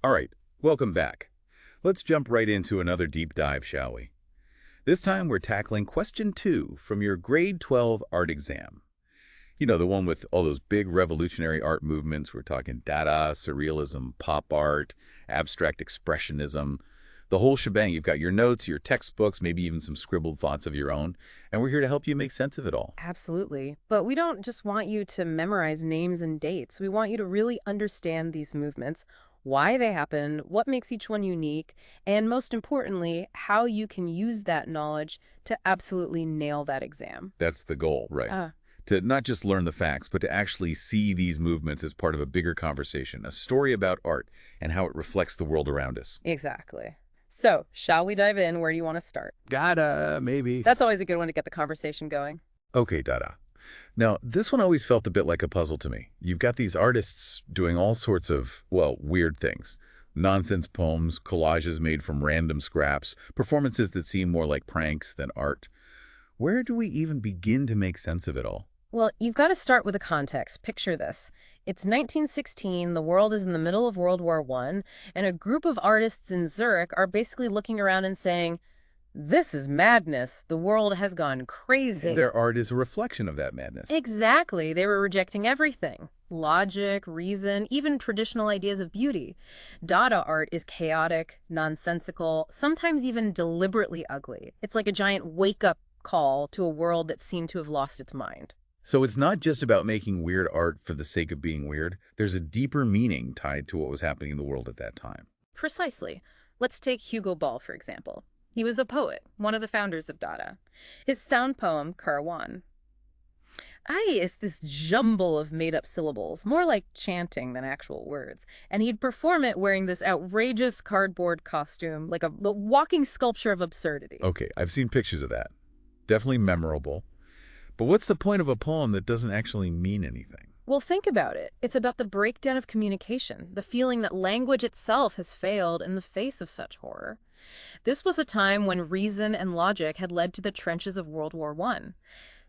All right, welcome back. Let's jump right into another deep dive, shall we? This time we're tackling question 2 from your grade 12 art exam. You know, the one with all those big revolutionary art movements. We're talking Dada, Surrealism, pop art, abstract expressionism, the whole shebang. You've got your notes, your textbooks, maybe even some scribbled thoughts of your own, and we're here to help you make sense of it all. Absolutely. But we don't just want you to memorize names and dates. We want you to really understand these movements, why they happen, what makes each one unique, and most importantly, how you can use that knowledge to absolutely nail that exam. That's the goal, right? Ah, To not just learn the facts, but to actually see these movements as part of a bigger conversation, a story about art and how it reflects the world around us. exactly. So, shall we dive in? Where do you want to start? Gotta, maybe. That's always a good one to get the conversation going. Okay, Dada. Now, this one always felt a bit like a puzzle to me. You've got these artists doing all sorts of, well, weird things. Nonsense poems, collages made from random scraps, performances that seem more like pranks than art. Where do we even begin to make sense of it all? Well, you've got to start with a context. Picture this. It's 1916, the world is in the middle of World War I, and a group of artists in Zurich are basically looking around and saying, this is madness. The world has gone crazy. Their art is a reflection of that madness. Exactly. They were rejecting everything. Logic, reason, even traditional ideas of beauty. Dada art is chaotic, nonsensical, sometimes even deliberately ugly. It's like a giant wake-up call to a world that seemed to have lost its mind. So it's not just about making weird art for the sake of being weird. There's a deeper meaning tied to what was happening in the world at that time. Precisely. Let's take Hugo Ball, for example. He was a poet, one of the founders of Dada. His sound poem, Karawan, is this jumble of made-up syllables, more like chanting than actual words. And he'd perform it wearing this outrageous cardboard costume, like a walking sculpture of absurdity. Okay, I've seen pictures of that. Definitely memorable. But what's the point of a poem that doesn't actually mean anything? Well, think about it. It's about the breakdown of communication, the feeling that language itself has failed in the face of such horror. This was a time when reason and logic had led to the trenches of World War I.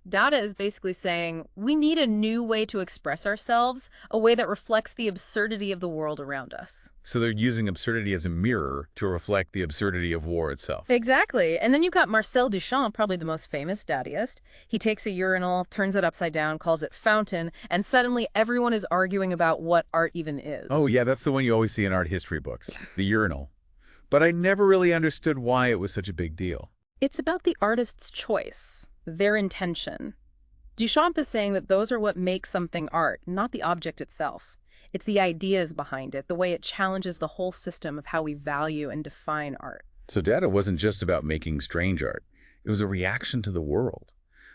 Dada is basically saying, we need a new way to express ourselves, a way that reflects the absurdity of the world around us. So they're using absurdity as a mirror to reflect the absurdity of war itself. Exactly. And then you've got Marcel Duchamp, probably the most famous Dadaist. He takes a urinal, turns it upside down, calls it fountain, and suddenly everyone is arguing about what art even is. Oh, yeah, that's the one you always see in art history books, the urinal. But I never really understood why it was such a big deal. It's about the artist's choice, their intention. Duchamp is saying that those are what make something art, not the object itself. It's the ideas behind it, the way it challenges the whole system of how we value and define art. So Dada wasn't just about making strange art. It was a reaction to the world,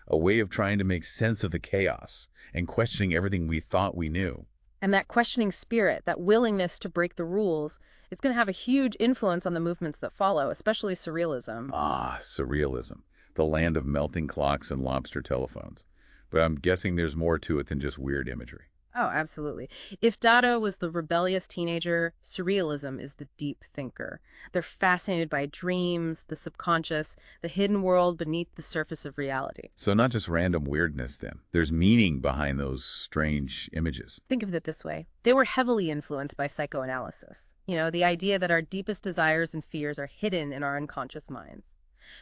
a way of trying to make sense of the chaos and questioning everything we thought we knew. And that questioning spirit, that willingness to break the rules, is going to have a huge influence on the movements that follow, especially Surrealism. Ah, Surrealism, the land of melting clocks and lobster telephones. But I'm guessing there's more to it than just weird imagery. Oh, absolutely. If Dada was the rebellious teenager, Surrealism is the deep thinker. They're fascinated by dreams, the subconscious, the hidden world beneath the surface of reality. So not just random weirdness then. There's meaning behind those strange images. Think of it this way. They were heavily influenced by psychoanalysis. You know, the idea that our deepest desires and fears are hidden in our unconscious minds.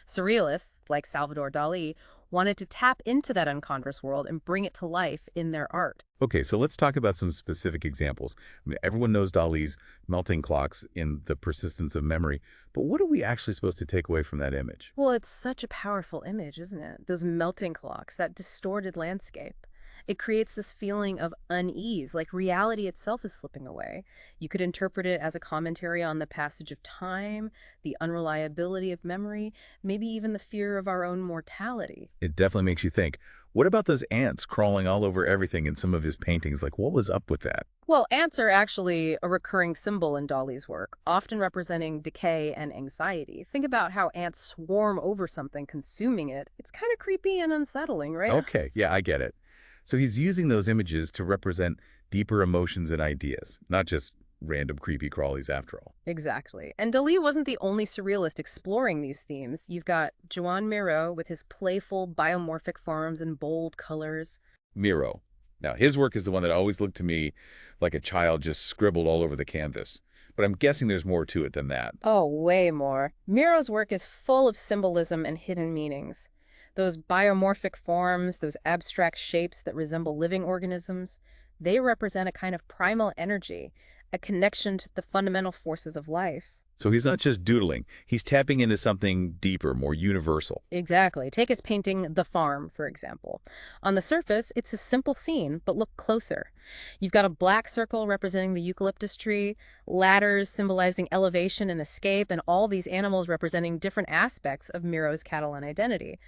Surrealists, like Salvador Dali, wanted to tap into that unconscious world and bring it to life in their art. Okay, so let's talk about some specific examples. I mean, everyone knows Dali's melting clocks in The Persistence of Memory, but what are we actually supposed to take away from that image? Well, it's such a powerful image, isn't it? Those melting clocks, that distorted landscape. It creates this feeling of unease, like reality itself is slipping away. You could interpret it as a commentary on the passage of time, the unreliability of memory, maybe even the fear of our own mortality. It definitely makes you think. What about those ants crawling all over everything in some of his paintings? Like, what was up with that? Well, ants are actually a recurring symbol in Dali's work, often representing decay and anxiety. Think about how ants swarm over something, consuming it. It's kind of creepy and unsettling, right? Okay, yeah, I get it. So he's using those images to represent deeper emotions and ideas, not just random creepy crawlies after all. Exactly. And Dali wasn't the only surrealist exploring these themes. You've got Joan Miro with his playful biomorphic forms and bold colors. Miro. Now, his work is the one that always looked to me like a child just scribbled all over the canvas. but I'm guessing there's more to it than that. Oh, way more. Miro's work is full of symbolism and hidden meanings. Those biomorphic forms, those abstract shapes that resemble living organisms, they represent a kind of primal energy, a connection to the fundamental forces of life. So he's not just doodling, he's tapping into something deeper, more universal. Exactly. Take his painting, The Farm, for example. On the surface, it's a simple scene, but look closer. You've got a black circle representing the eucalyptus tree, ladders symbolizing elevation and escape, and all these animals representing different aspects of Miro's Catalan identity.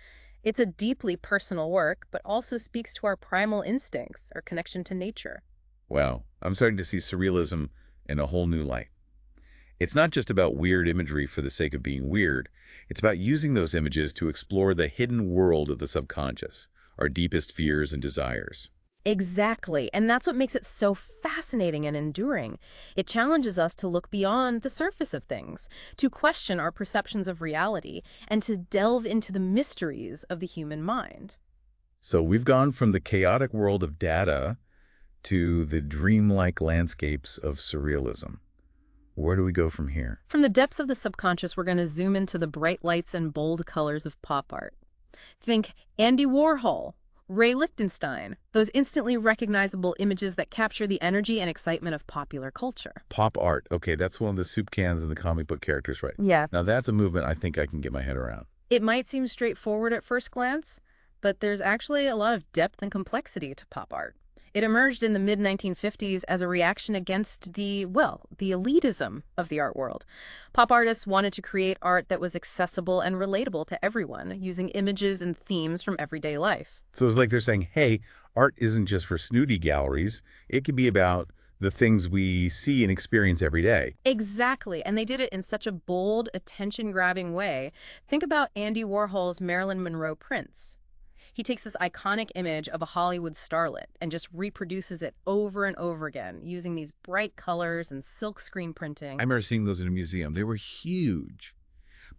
It's a deeply personal work, but also speaks to our primal instincts, our connection to nature. Wow, I'm starting to see surrealism in a whole new light. It's not just about weird imagery for the sake of being weird. It's about using those images to explore the hidden world of the subconscious, our deepest fears and desires. Exactly. And that's what makes it so fascinating and enduring. It challenges us to look beyond the surface of things, to question our perceptions of reality, and to delve into the mysteries of the human mind. So we've gone from the chaotic world of Dada to the dreamlike landscapes of surrealism. Where do we go from here? From the depths of the subconscious, we're going to zoom into the bright lights and bold colors of pop art. Think Andy Warhol, Ray Lichtenstein, those instantly recognizable images that capture the energy and excitement of popular culture. Pop art. Okay, that's one of the soup cans and the comic book characters, right? Yeah. Now that's a movement I think I can get my head around. It might seem straightforward at first glance, but there's actually a lot of depth and complexity to pop art. It emerged in the mid-1950s as a reaction against the elitism of the art world. Pop artists wanted to create art that was accessible and relatable to everyone, using images and themes from everyday life. So it's like they're saying, hey, art isn't just for snooty galleries. It can be about the things we see and experience every day. Exactly, and they did it in such a bold, attention-grabbing way. Think about Andy Warhol's Marilyn Monroe prints. He takes this iconic image of a Hollywood starlet and just reproduces it over and over again, using these bright colors and silkscreen printing. I remember seeing those in a museum. They were huge.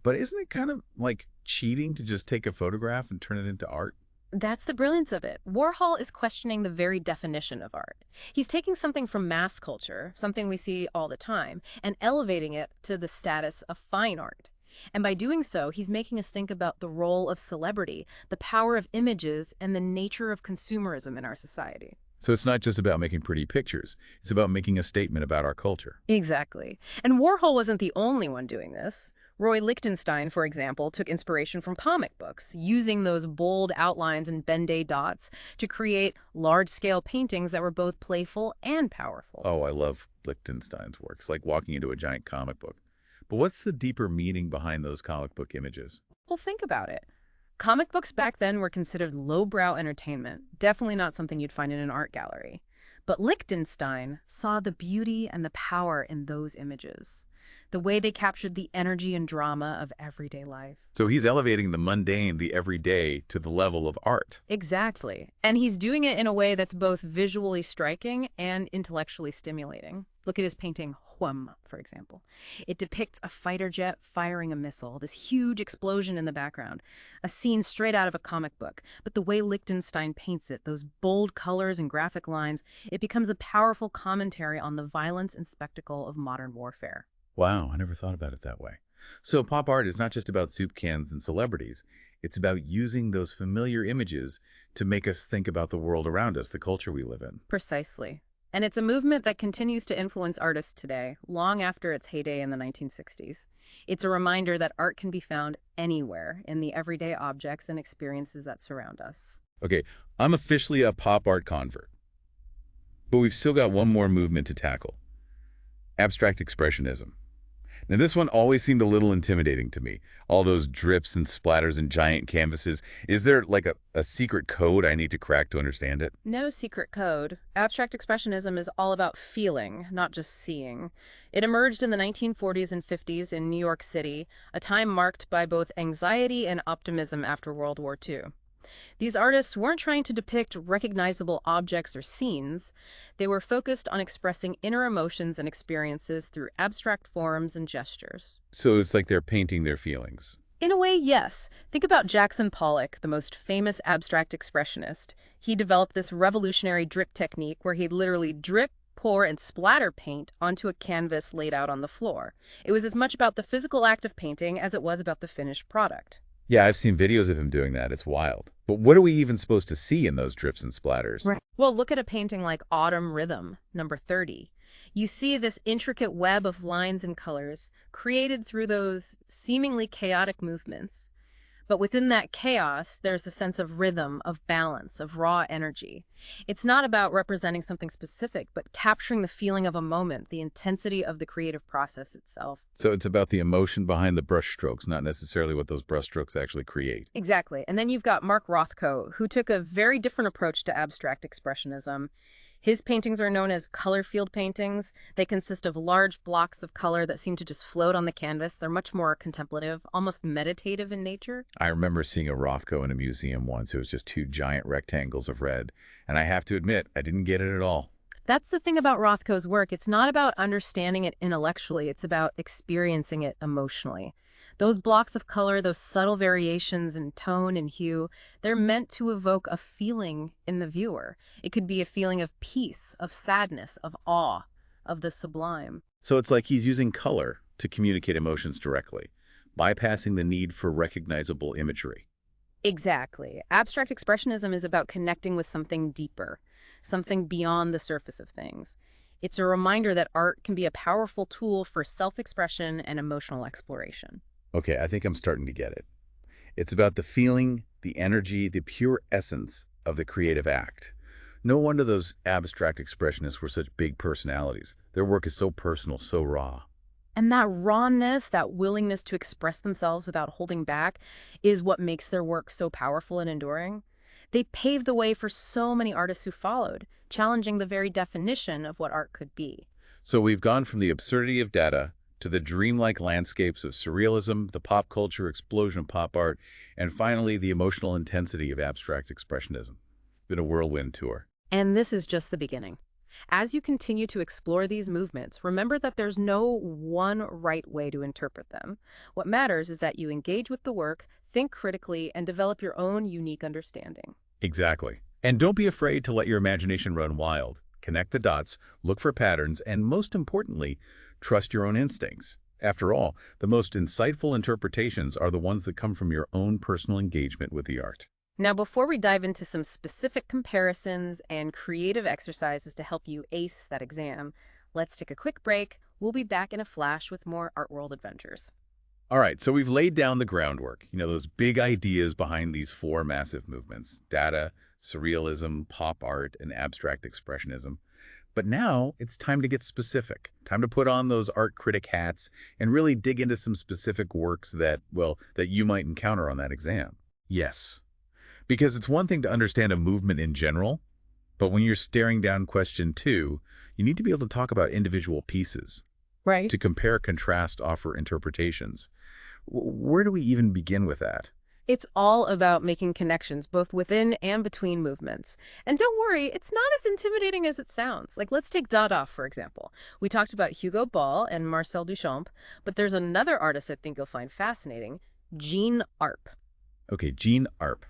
But isn't it kind of like cheating to just take a photograph and turn it into art? That's the brilliance of it. Warhol is questioning the very definition of art. He's taking something from mass culture, something we see all the time, and elevating it to the status of fine art. And by doing so, he's making us think about the role of celebrity, the power of images, and the nature of consumerism in our society. So it's not just about making pretty pictures. It's about making a statement about our culture. Exactly. And Warhol wasn't the only one doing this. Roy Lichtenstein, for example, took inspiration from comic books, using those bold outlines and Ben-Day dots to create large-scale paintings that were both playful and powerful. Oh, I love Lichtenstein's works, like walking into a giant comic book. But what's the deeper meaning behind those comic book images? Well, think about it. Comic books back then were considered lowbrow entertainment, definitely not something you'd find in an art gallery. But Lichtenstein saw the beauty and the power in those images, the way they captured the energy and drama of everyday life. So he's elevating the mundane, the everyday, to the level of art. Exactly. And he's doing it in a way that's both visually striking and intellectually stimulating. Look at his painting, Hum, for example. It depicts a fighter jet firing a missile, this huge explosion in the background, a scene straight out of a comic book. But the way Lichtenstein paints it, those bold colors and graphic lines, it becomes a powerful commentary on the violence and spectacle of modern warfare. Wow, I never thought about it that way. So pop art is not just about soup cans and celebrities. It's about using those familiar images to make us think about the world around us, the culture we live in. Precisely. And it's a movement that continues to influence artists today, long after its heyday in the 1960s. It's a reminder that art can be found anywhere in the everyday objects and experiences that surround us. Okay, I'm officially a pop art convert. But we've still got one more movement to tackle. Abstract Expressionism. Now, this one always seemed a little intimidating to me. All those drips and splatters and giant canvases. Is there like a secret code I need to crack to understand it? No secret code. Abstract Expressionism is all about feeling, not just seeing. It emerged in the 1940s and 50s in New York City, a time marked by both anxiety and optimism after World War II. These artists weren't trying to depict recognizable objects or scenes. They were focused on expressing inner emotions and experiences through abstract forms and gestures. So it's like they're painting their feelings. In a way, yes. Think about Jackson Pollock, the most famous abstract expressionist. He developed this revolutionary drip technique where he'd literally drip, pour, and splatter paint onto a canvas laid out on the floor. It was as much about the physical act of painting as it was about the finished product. Yeah, I've seen videos of him doing that. It's wild. But what are we even supposed to see in those drips and splatters? Right. Well, look at a painting like Autumn Rhythm, number 30. You see this intricate web of lines and colors created through those seemingly chaotic movements. But within that chaos, there's a sense of rhythm, of balance, of raw energy. It's not about representing something specific, but capturing the feeling of a moment, the intensity of the creative process itself. So it's about the emotion behind the brushstrokes, not necessarily what those brushstrokes actually create. Exactly. And then you've got Mark Rothko, who took a very different approach to abstract expressionism. His paintings are known as color field paintings. They consist of large blocks of color that seem to just float on the canvas. They're much more contemplative, almost meditative in nature. I remember seeing a Rothko in a museum once. It was just two giant rectangles of red. And I have to admit, I didn't get it at all. That's the thing about Rothko's work. It's not about understanding it intellectually. It's about experiencing it emotionally. Those blocks of color, those subtle variations in tone and hue, they're meant to evoke a feeling in the viewer. It could be a feeling of peace, of sadness, of awe, of the sublime. So it's like he's using color to communicate emotions directly, bypassing the need for recognizable imagery. Exactly. Abstract expressionism is about connecting with something deeper, something beyond the surface of things. It's a reminder that art can be a powerful tool for self-expression and emotional exploration. Okay, I think I'm starting to get it. It's about the feeling, the energy, the pure essence of the creative act. No wonder those abstract expressionists were such big personalities. Their work is so personal, so raw. And that rawness, that willingness to express themselves without holding back, is what makes their work so powerful and enduring. They paved the way for so many artists who followed, challenging the very definition of what art could be. So we've gone from the absurdity of Dada to the dreamlike landscapes of surrealism, the pop culture explosion of pop art, and finally the emotional intensity of abstract expressionism. It's been a whirlwind tour. And this is just the beginning. As you continue to explore these movements, remember that there's no one right way to interpret them. What matters is that you engage with the work, think critically, and develop your own unique understanding. Exactly. And don't be afraid to let your imagination run wild. Connect the dots, look for patterns, and most importantly, trust your own instincts. After all, the most insightful interpretations are the ones that come from your own personal engagement with the art. Now, before we dive into some specific comparisons and creative exercises to help you ace that exam, let's take a quick break. We'll be back in a flash with more Art World adventures. All right, so we've laid down the groundwork, those big ideas behind these four massive movements: Dada, Surrealism, pop art, and abstract expressionism. But now it's time to get specific, time to put on those art critic hats and really dig into some specific works that you might encounter on that exam. Yes, because it's one thing to understand a movement in general, but when you're staring down question 2, you need to be able to talk about individual pieces. Right. To compare, contrast, offer interpretations. Where do we even begin with that? It's all about making connections both within and between movements. And don't worry, it's not as intimidating as it sounds. Like, let's take Dada, for example. We talked about Hugo Ball and Marcel Duchamp, but there's another artist I think you'll find fascinating, Jean Arp. Okay, Jean Arp.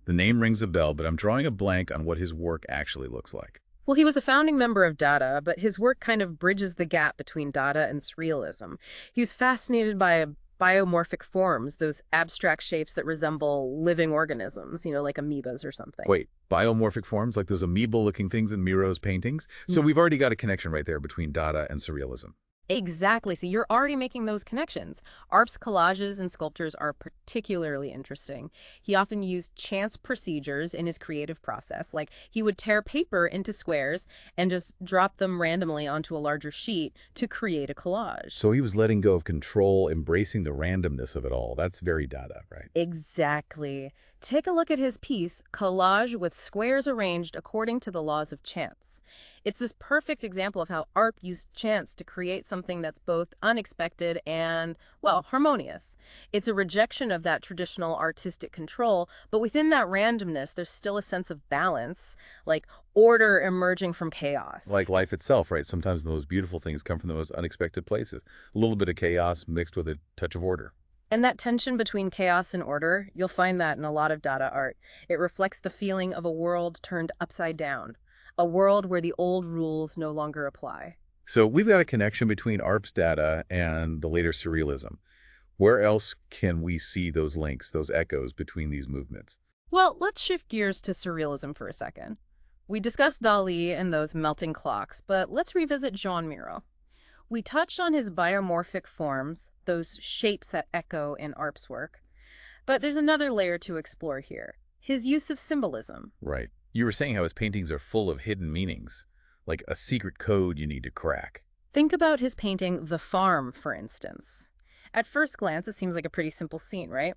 The name rings a bell, but I'm drawing a blank on what his work actually looks like. Well, he was a founding member of Dada, but his work kind of bridges the gap between Dada and Surrealism. He was fascinated by biomorphic forms, those abstract shapes that resemble living organisms, like amoebas or something. Wait, biomorphic forms like those amoeba-looking things in Miro's paintings? So we've already got a connection right there between Dada and Surrealism. Exactly. So you're already making those connections. Arp's collages and sculptures are particularly interesting. He often used chance procedures in his creative process. Like, he would tear paper into squares and just drop them randomly onto a larger sheet to create a collage. So he was letting go of control, embracing the randomness of it all. That's very Dada, right? Exactly. Take a look at his piece, Collage with Squares Arranged According to the Laws of Chance. It's this perfect example of how Arp used chance to create something that's both unexpected and, harmonious. It's a rejection of that traditional artistic control, but within that randomness, there's still a sense of balance, like order emerging from chaos. Like life itself, right? Sometimes the most beautiful things come from the most unexpected places. A little bit of chaos mixed with a touch of order. And that tension between chaos and order, you'll find that in a lot of Dada art. It reflects the feeling of a world turned upside down, a world where the old rules no longer apply. So we've got a connection between ARP's Dada and the later Surrealism. Where else can we see those links, those echoes between these movements? Well, let's shift gears to surrealism for a second. We discussed Dali and those melting clocks, but let's revisit Jean Miro. We touched on his biomorphic forms, those shapes that echo in ARP's work. But there's another layer to explore here, his use of symbolism. Right. You were saying how his paintings are full of hidden meanings, like a secret code you need to crack. Think about his painting The Farm, for instance. At first glance, it seems like a pretty simple scene, right?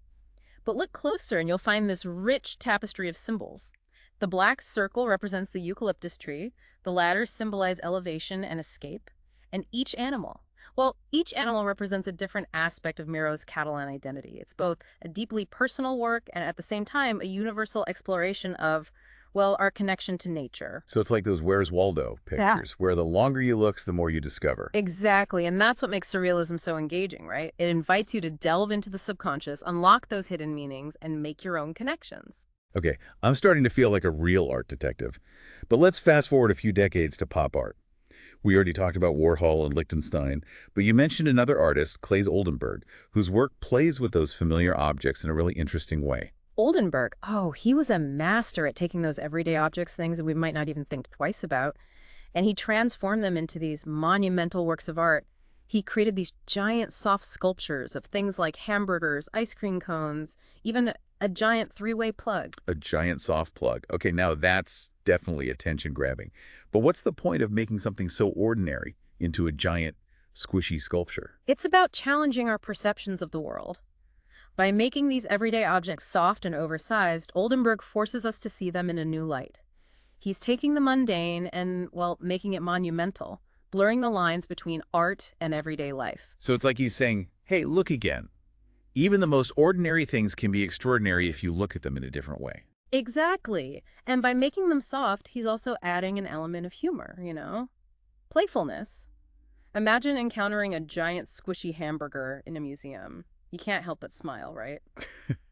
But look closer and you'll find this rich tapestry of symbols. The black circle represents the eucalyptus tree, the ladders symbolize elevation and escape, and each animal. Well, each animal represents a different aspect of Miro's Catalan identity. It's both a deeply personal work and at the same time a universal exploration of, well, our connection to nature. So it's like those Where's Waldo pictures, where the longer you look, the more you discover. Exactly, and that's what makes surrealism so engaging, right? It invites you to delve into the subconscious, unlock those hidden meanings, and make your own connections. Okay, I'm starting to feel like a real art detective. But let's fast forward a few decades to pop art. We already talked about Warhol and Lichtenstein, but you mentioned another artist, Claes Oldenburg, whose work plays with those familiar objects in a really interesting way. Oldenburg, oh, he was a master at taking those everyday objects, things that we might not even think twice about, and he transformed them into these monumental works of art. He created these giant soft sculptures of things like hamburgers, ice cream cones, even a giant three-way plug. A giant soft plug. Okay, now that's definitely attention-grabbing. But what's the point of making something so ordinary into a giant, squishy sculpture? It's about challenging our perceptions of the world. By making these everyday objects soft and oversized, Oldenburg forces us to see them in a new light. He's taking the mundane and, well, making it monumental, blurring the lines between art and everyday life. So it's like he's saying, hey, look again. Even the most ordinary things can be extraordinary if you look at them in a different way. Exactly. And by making them soft, he's also adding an element of humor, playfulness. Imagine encountering a giant squishy hamburger in a museum. You can't help but smile, right?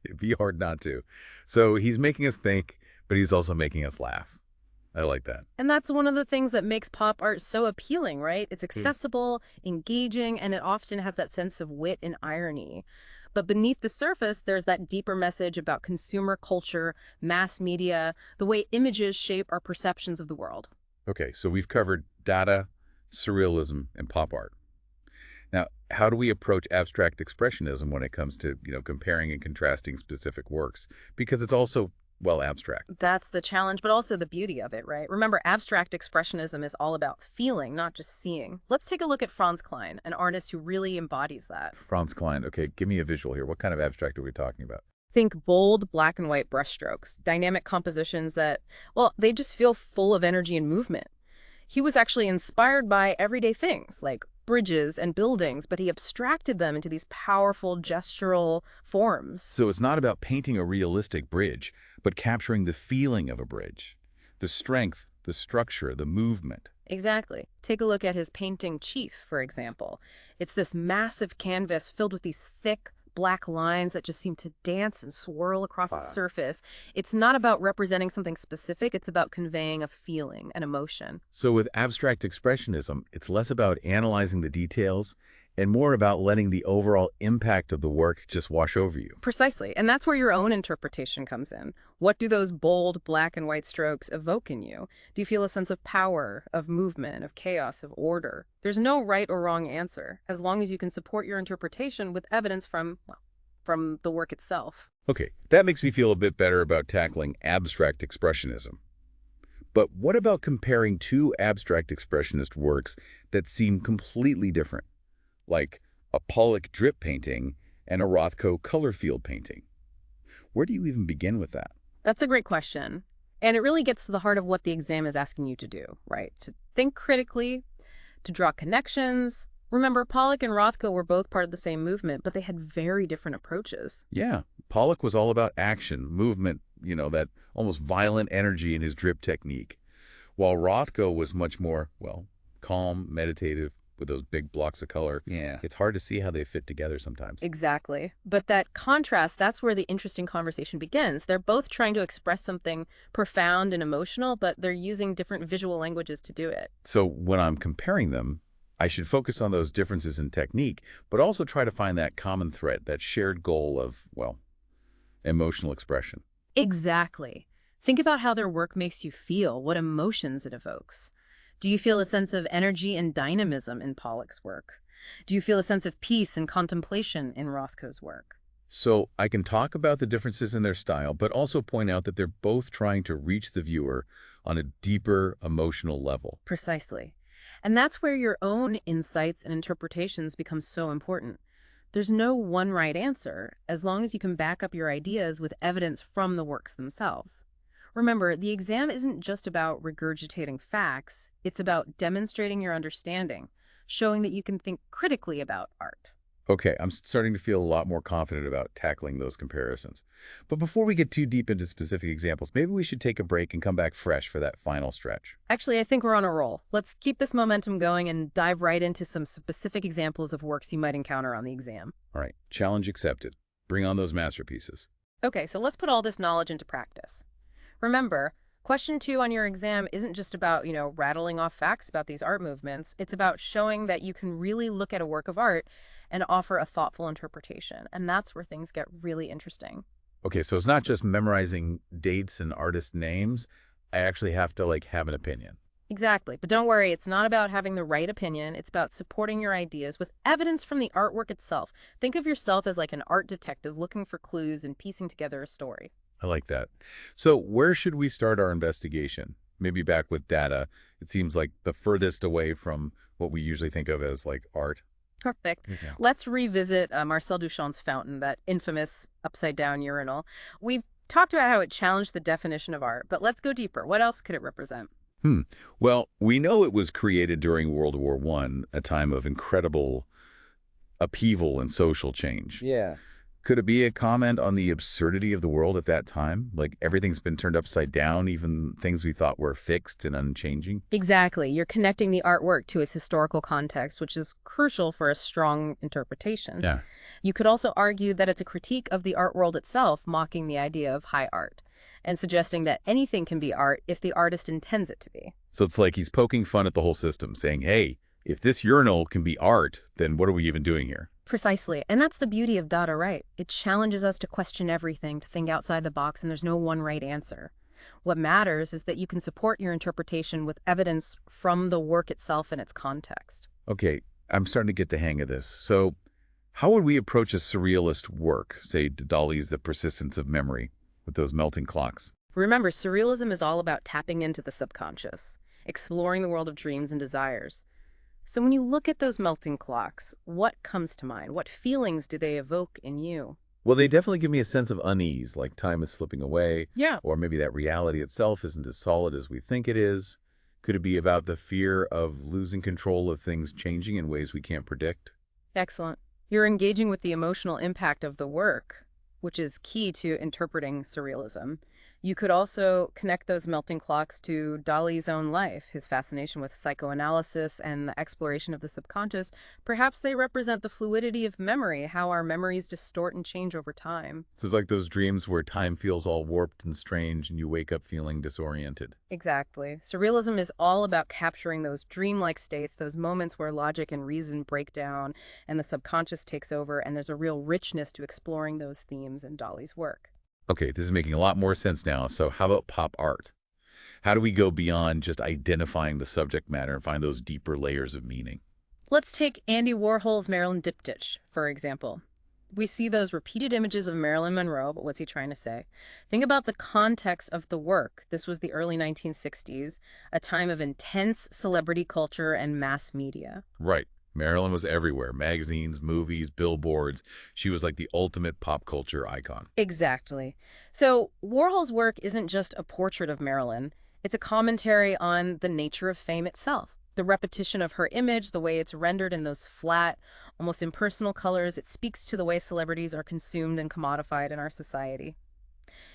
It'd be hard not to. So he's making us think, but he's also making us laugh. I like that. And that's one of the things that makes pop art so appealing, right? It's accessible, engaging, and it often has that sense of wit and irony. But beneath the surface, there's that deeper message about consumer culture, mass media, the way images shape our perceptions of the world. Okay, so we've covered Dada, Surrealism, and pop art. Now, how do we approach abstract expressionism when it comes to, comparing and contrasting specific works? Because it's also, well, abstract. That's the challenge, but also the beauty of it, right? Remember, abstract expressionism is all about feeling, not just seeing. Let's take a look at Franz Klein, an artist who really embodies that. Franz Klein, okay, give me a visual here. What kind of abstract are we talking about? Think bold black and white brushstrokes, dynamic compositions that, well, they just feel full of energy and movement. He was actually inspired by everyday things like bridges and buildings, but he abstracted them into these powerful gestural forms. So it's not about painting a realistic bridge, but capturing the feeling of a bridge. The strength, the structure, the movement. Exactly. Take a look at his painting Chief, for example. It's this massive canvas filled with these thick, black lines that just seem to dance and swirl across the surface. It's not about representing something specific, it's about conveying a feeling, an emotion. So with abstract expressionism, it's less about analyzing the details and more about letting the overall impact of the work just wash over you. Precisely, and that's where your own interpretation comes in. What do those bold black and white strokes evoke in you? Do you feel a sense of power, of movement, of chaos, of order? There's no right or wrong answer, as long as you can support your interpretation with evidence from the work itself. Okay, that makes me feel a bit better about tackling abstract expressionism. But what about comparing two abstract expressionist works that seem completely different? Like a Pollock drip painting and a Rothko color field painting. Where do you even begin with that? That's a great question. And it really gets to the heart of what the exam is asking you to do, right? To think critically, to draw connections. Remember, Pollock and Rothko were both part of the same movement, but they had very different approaches. Yeah, Pollock was all about action, movement, that almost violent energy in his drip technique, while Rothko was much more, well, calm, meditative, with those big blocks of color. Yeah. It's hard to see how they fit together sometimes. Exactly. But that contrast, that's where the interesting conversation begins. They're both trying to express something profound and emotional, but they're using different visual languages to do it. So when I'm comparing them, I should focus on those differences in technique, but also try to find that common thread, that shared goal of, well, emotional expression. Exactly. Think about how their work makes you feel, what emotions it evokes. Do you feel a sense of energy and dynamism in Pollock's work? Do you feel a sense of peace and contemplation in Rothko's work? So I can talk about the differences in their style, but also point out that they're both trying to reach the viewer on a deeper emotional level. Precisely. And that's where your own insights and interpretations become so important. There's no one right answer, as long as you can back up your ideas with evidence from the works themselves. Remember, the exam isn't just about regurgitating facts, it's about demonstrating your understanding, showing that you can think critically about art. Okay, I'm starting to feel a lot more confident about tackling those comparisons. But before we get too deep into specific examples, maybe we should take a break and come back fresh for that final stretch. Actually, I think we're on a roll. Let's keep this momentum going and dive right into some specific examples of works you might encounter on the exam. All right, challenge accepted. Bring on those masterpieces. Okay, so let's put all this knowledge into practice. Remember, question 2 on your exam isn't just about, rattling off facts about these art movements. It's about showing that you can really look at a work of art and offer a thoughtful interpretation. And that's where things get really interesting. Okay, so it's not just memorizing dates and artist names. I actually have to, have an opinion. Exactly. But don't worry, it's not about having the right opinion. It's about supporting your ideas with evidence from the artwork itself. Think of yourself as like an art detective looking for clues and piecing together a story. I like that. So where should we start our investigation? Maybe back with Dada. It seems like the furthest away from what we usually think of as, art. Perfect. Yeah. Let's revisit Marcel Duchamp's fountain, that infamous upside-down urinal. We've talked about how it challenged the definition of art, but let's go deeper. What else could it represent? Well, we know it was created during World War I, a time of incredible upheaval and social change. Yeah. Could it be a comment on the absurdity of the world at that time? Like everything's been turned upside down, even things we thought were fixed and unchanging? Exactly. You're connecting the artwork to its historical context, which is crucial for a strong interpretation. Yeah. You could also argue that it's a critique of the art world itself, mocking the idea of high art, and suggesting that anything can be art if the artist intends it to be. So it's like he's poking fun at the whole system, saying, hey, if this urinal can be art, then what are we even doing here? Precisely. And that's the beauty of Dada, right? It challenges us to question everything, to think outside the box, and there's no one right answer. What matters is that you can support your interpretation with evidence from the work itself and its context. Okay, I'm starting to get the hang of this. So how would we approach a surrealist work, say Dali's The Persistence of Memory, with those melting clocks? Remember, surrealism is all about tapping into the subconscious, exploring the world of dreams and desires. So when you look at those melting clocks, what comes to mind? What feelings do they evoke in you? Well, they definitely give me a sense of unease, like time is slipping away. Yeah. Or maybe that reality itself isn't as solid as we think it is. Could it be about the fear of losing control of things changing in ways we can't predict? Excellent. You're engaging with the emotional impact of the work, which is key to interpreting surrealism. You could also connect those melting clocks to Dali's own life, his fascination with psychoanalysis and the exploration of the subconscious. Perhaps they represent the fluidity of memory, how our memories distort and change over time. So it's like those dreams where time feels all warped and strange and you wake up feeling disoriented. Exactly. Surrealism is all about capturing those dreamlike states, those moments where logic and reason break down and the subconscious takes over, and there's a real richness to exploring those themes in Dali's work. Okay, this is making a lot more sense now. So how about pop art? How do we go beyond just identifying the subject matter and find those deeper layers of meaning? Let's take Andy Warhol's Marilyn Diptych, for example. We see those repeated images of Marilyn Monroe, but what's he trying to say? Think about the context of the work. This was the early 1960s, a time of intense celebrity culture and mass media. Right. Marilyn was everywhere. Magazines, movies, billboards. She was like the ultimate pop culture icon. Exactly. So Warhol's work isn't just a portrait of Marilyn. It's a commentary on the nature of fame itself. The repetition of her image, the way it's rendered in those flat, almost impersonal colors, it speaks to the way celebrities are consumed and commodified in our society.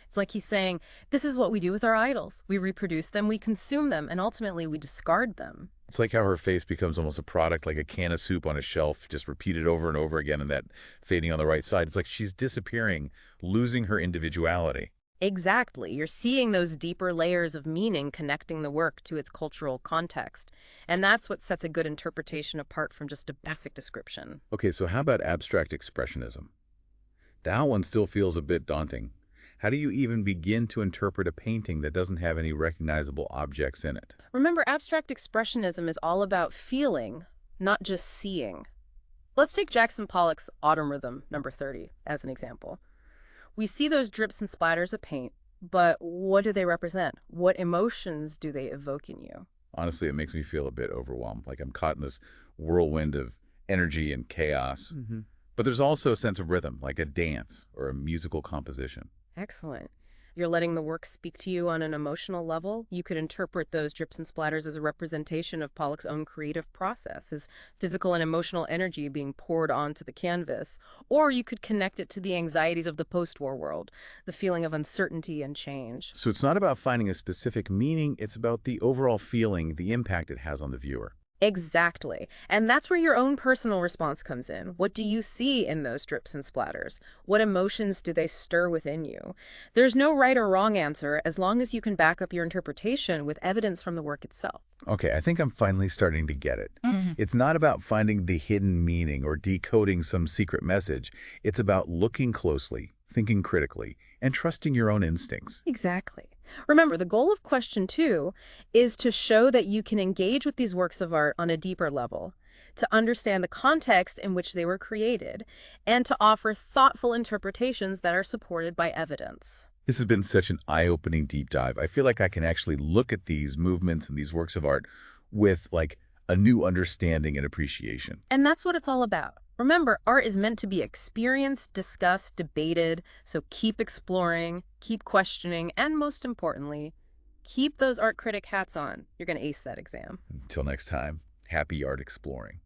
It's like he's saying, this is what we do with our idols. We reproduce them, we consume them, and ultimately we discard them. It's like how her face becomes almost a product, like a can of soup on a shelf, just repeated over and over again, and that fading on the right side. It's like she's disappearing, losing her individuality. Exactly. You're seeing those deeper layers of meaning connecting the work to its cultural context. And that's what sets a good interpretation apart from just a basic description. Okay, so how about abstract expressionism? That one still feels a bit daunting. How do you even begin to interpret a painting that doesn't have any recognizable objects in it? Remember, abstract expressionism is all about feeling, not just seeing. Let's take Jackson Pollock's Autumn Rhythm, number 30, as an example. We see those drips and splatters of paint, but what do they represent? What emotions do they evoke in you? Honestly, it makes me feel a bit overwhelmed, like I'm caught in this whirlwind of energy and chaos. But there's also a sense of rhythm, like a dance or a musical composition. Excellent. You're letting the work speak to you on an emotional level. You could interpret those drips and splatters as a representation of Pollock's own creative process, his physical and emotional energy being poured onto the canvas. Or you could connect it to the anxieties of the post-war world, the feeling of uncertainty and change. So it's not about finding a specific meaning, it's about the overall feeling, the impact it has on the viewer. Exactly. And that's where your own personal response comes in. What do you see in those drips and splatters? What emotions do they stir within you? There's no right or wrong answer as long as you can back up your interpretation with evidence from the work itself. Okay, I think I'm finally starting to get it. It's not about finding the hidden meaning or decoding some secret message. It's about looking closely, thinking critically, and trusting your own instincts. Exactly. Remember, the goal of question 2 is to show that you can engage with these works of art on a deeper level, to understand the context in which they were created, and to offer thoughtful interpretations that are supported by evidence. This has been such an eye-opening deep dive. I feel like I can actually look at these movements and these works of art with like a new understanding and appreciation. And that's what it's all about. Remember, art is meant to be experienced, discussed, debated, so keep exploring, keep questioning, and most importantly, keep those art critic hats on. You're going to ace that exam. Until next time, happy art exploring.